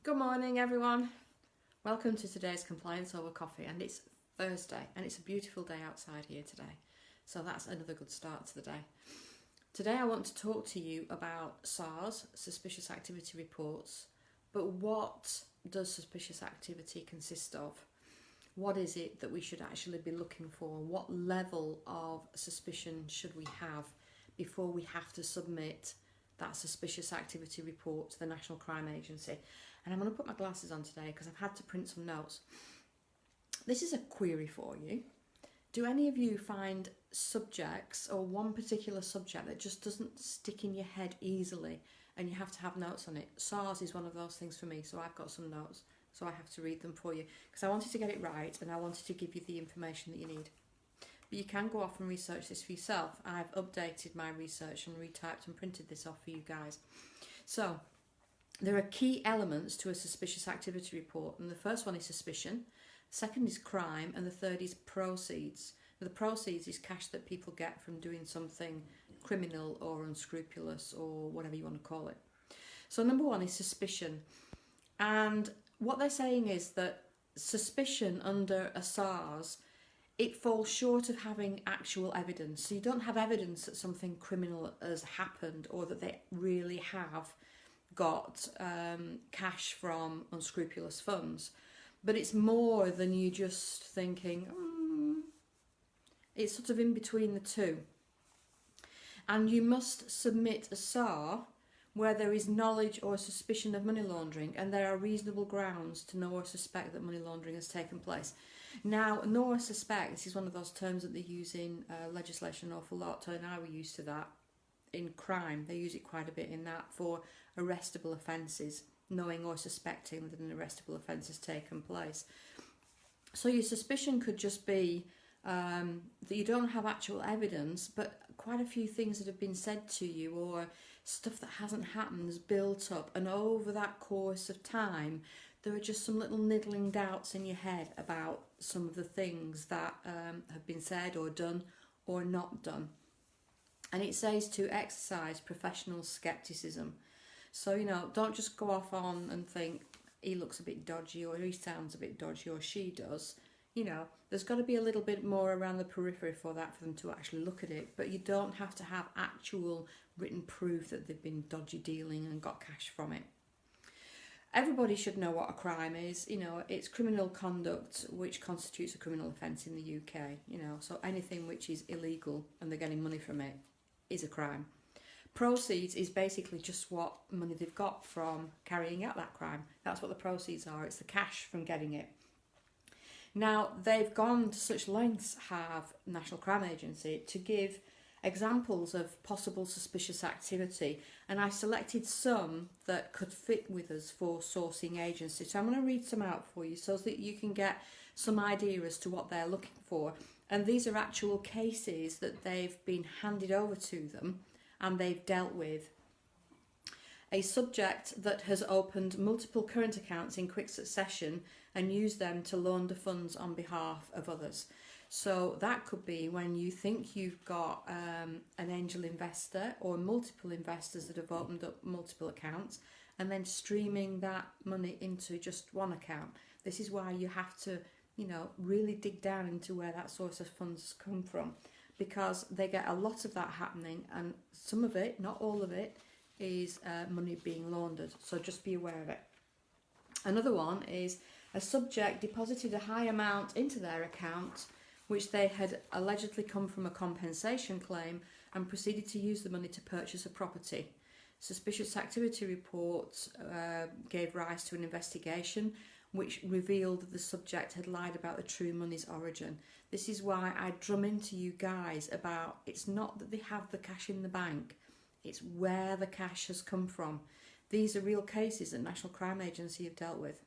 Good morning, everyone. Welcome to today's Compliance Over Coffee, and it's Thursday, and it's a beautiful day outside here today. So that's another good start to the day. Today I want to talk to you about SARs, Suspicious Activity Reports, but what does suspicious activity consist of? What is it that we should actually be looking for? What level of suspicion should we have before we have to submit that suspicious activity report to the National Crime Agency? And I'm going to put my glasses on today because I've had to print some notes. This is a query for you. Do any of you find subjects or one particular subject that just doesn't stick in your head easily and you have to have notes on it? SARS is one of those things for me, so I've got some notes, so I have to read them for you because I wanted to get it right and I wanted to give you the information that you need. But you can go off and research this for yourself. I've updated my research and retyped and printed this off for you guys. So there are key elements to a suspicious activity report, and the first one is suspicion, second is crime, and the third is proceeds. The proceeds is cash that people get from doing something criminal or unscrupulous or whatever you want to call it. So number one is suspicion, and what they're saying is that suspicion under a SARS, it falls short of having actual evidence. So you don't have evidence that something criminal has happened or that they really have got cash from unscrupulous funds, but it's more than you just thinking, it's sort of in between the two. And you must submit a SAR where there is knowledge or suspicion of money laundering and there are reasonable grounds to know or suspect that money laundering has taken place. Now, know or suspect, this is one of those terms that they use in legislation an awful lot, and I were used to that. In crime, they use it quite a bit in that for arrestable offences, knowing or suspecting that an arrestable offence has taken place. So your suspicion could just be that you don't have actual evidence, but quite a few things that have been said to you or stuff that hasn't happened has built up, and over that course of time there are just some little niggling doubts in your head about some of the things that have been said or done or not done. And it says to exercise professional scepticism. So, don't just go off on and think he looks a bit dodgy or he sounds a bit dodgy or she does. There's got to be a little bit more around the periphery for them to actually look at it. But you don't have to have actual written proof that they've been dodgy dealing and got cash from it. Everybody should know what a crime is. It's criminal conduct which constitutes a criminal offence in the UK. So anything which is illegal and they're getting money from it is a crime. Proceeds is basically just what money they've got from carrying out that crime. That's what the proceeds are. It's the cash from getting it. Now, they've gone to such lengths, have National Crime Agency, to give examples of possible suspicious activity, and I selected some that could fit with us for sourcing agencies. So I'm going to read some out for you so that you can get some idea as to what they're looking for. And these are actual cases that they've been handed over to them and they've dealt with. A subject that has opened multiple current accounts in quick succession and used them to launder funds on behalf of others. So that could be when you think you've got an angel investor or multiple investors that have opened up multiple accounts and then streaming that money into just one account. This is why you have to really dig down into where that source of funds come from, because they get a lot of that happening, and some of it, not all of it, is money being laundered. So just be aware of it. Another one is a subject deposited a high amount into their account, which they had allegedly come from a compensation claim, and proceeded to use the money to purchase a property. Suspicious activity reports gave rise to an investigation which revealed that the subject had lied about the true money's origin. This is why I drum into you guys about it's not that they have the cash in the bank, it's where the cash has come from. These are real cases that National Crime Agency have dealt with.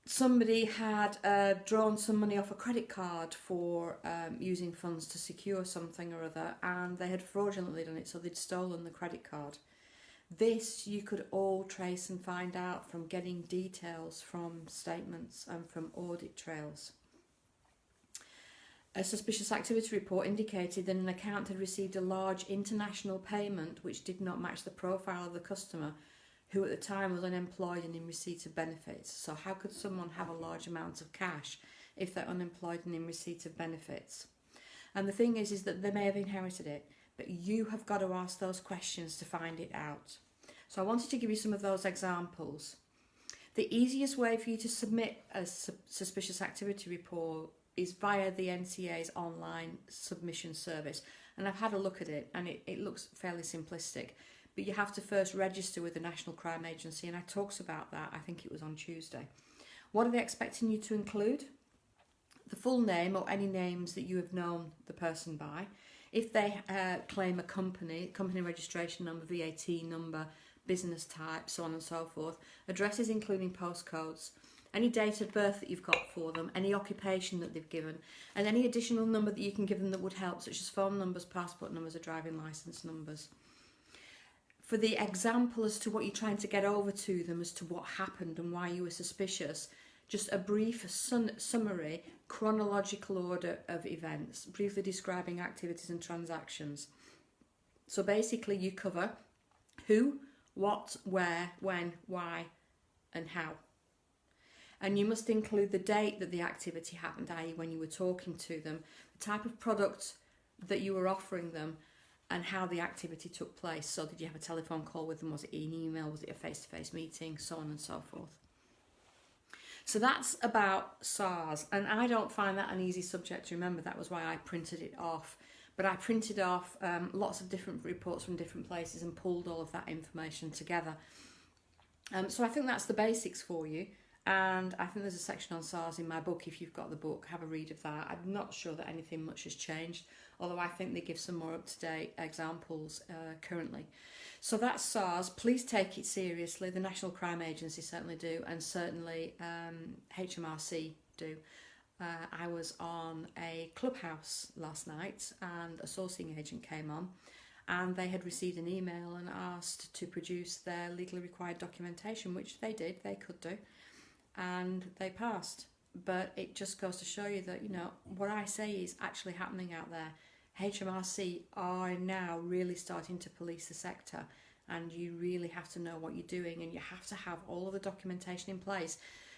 Somebody had drawn some money off a credit card for using funds to secure something or other, and they had fraudulently done it, so they'd stolen the credit card. This you could all trace and find out from getting details from statements and from audit trails. A suspicious activity report indicated that an account had received a large international payment which did not match the profile of the customer, who at the time was unemployed and in receipt of benefits. So how could someone have a large amount of cash if they're unemployed and in receipt of benefits? And the thing is that they may have inherited it, but you have got to ask those questions to find it out. So I wanted to give you some of those examples. The easiest way for you to submit a suspicious activity report is via the NCA's online submission service. And I've had a look at it and it looks fairly simplistic. But you have to first register with the National Crime Agency, and I talked about that, I think it was on Tuesday. What are they expecting you to include? The full name or any names that you have known the person by. If they claim a company registration number, VAT number, business type, so on and so forth. Addresses including postcodes. Any date of birth that you've got for them, any occupation that they've given, and any additional number that you can give them that would help, such as phone numbers, passport numbers, or driving licence numbers. For the example as to what you're trying to get over to them as to what happened and why you were suspicious, just a brief summary, chronological order of events, briefly describing activities and transactions. So basically you cover who, what, where, when, why, and how. And you must include the date that the activity happened, i.e. when you were talking to them, the type of product that you were offering them, and how the activity took place. So did you have a telephone call with them? Was it an email? Was it a face-to-face meeting? So on and so forth. So that's about SARS. And I don't find that an easy subject to remember. That was why I printed it off. But I printed off lots of different reports from different places and pulled all of that information together. So I think that's the basics for you. And I think there's a section on SARS in my book. If you've got the book, have a read of that. I'm not sure that anything much has changed, although I think they give some more up-to-date examples currently. So that's SARS. Please take it seriously. The National Crime Agency certainly do, and certainly HMRC do. I was on a clubhouse last night and a sourcing agent came on, and they had received an email and asked to produce their legally required documentation, which they did, they could do. And they passed. But it just goes to show you that, you know, what I say is actually happening out there. HMRC are now really starting to police the sector, and you really have to know what you're doing, and you have to have all of the documentation in place,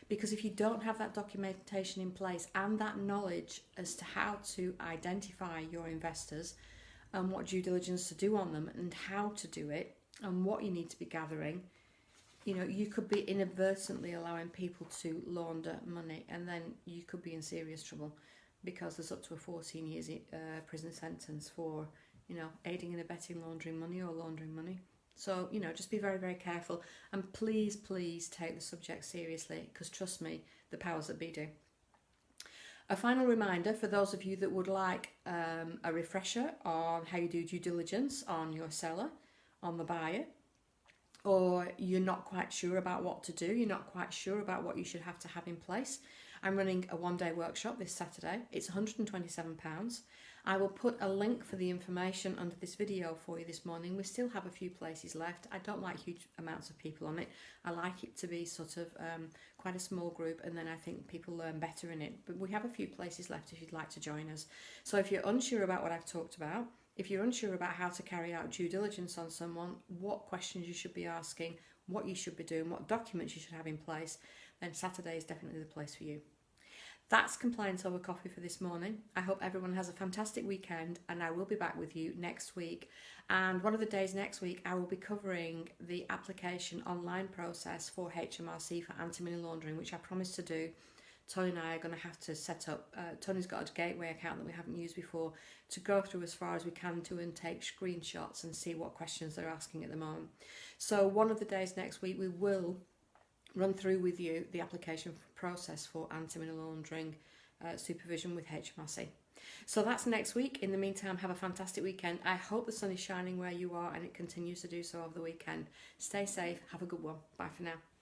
because if you don't have that documentation in place and that knowledge as to how to identify your investors and what due diligence to do on them and how to do it and what you need to be gathering, you know, you could be inadvertently allowing people to launder money, and then you could be in serious trouble, because there's up to a 14 years prison sentence for, you know, aiding and abetting laundering money or laundering money. So, you know, just be very, very careful, and please, please take the subject seriously, because trust me, the powers that be do. A final reminder for those of you that would like a refresher on how you do due diligence on your seller, on the buyer, or you're not quite sure about what to do, you're not quite sure about what you should have to have in place. I'm running a one-day workshop this Saturday. It's £127. I will put a link for the information under this video for you this morning. We still have a few places left. I don't like huge amounts of people on it. I like it to be sort of quite a small group, and then I think people learn better in it. But we have a few places left if you'd like to join us. So if you're unsure about what I've talked about, if you're unsure about how to carry out due diligence on someone, what questions you should be asking, what you should be doing, what documents you should have in place, then Saturday is definitely the place for you. That's Compliance Over Coffee for this morning. I hope everyone has a fantastic weekend, and I will be back with you next week. And one of the days next week, I will be covering the application online process for HMRC for anti-money laundering, which I promised to do. Tony and I are going to have to set up, Tony's got a gateway account that we haven't used before, to go through as far as we can to and take screenshots and see what questions they're asking at the moment. So one of the days next week we will run through with you the application process for anti-money laundering supervision with HMRC. So that's next week. In the meantime, have a fantastic weekend. I hope the sun is shining where you are and it continues to do so over the weekend. Stay safe, have a good one. Bye for now.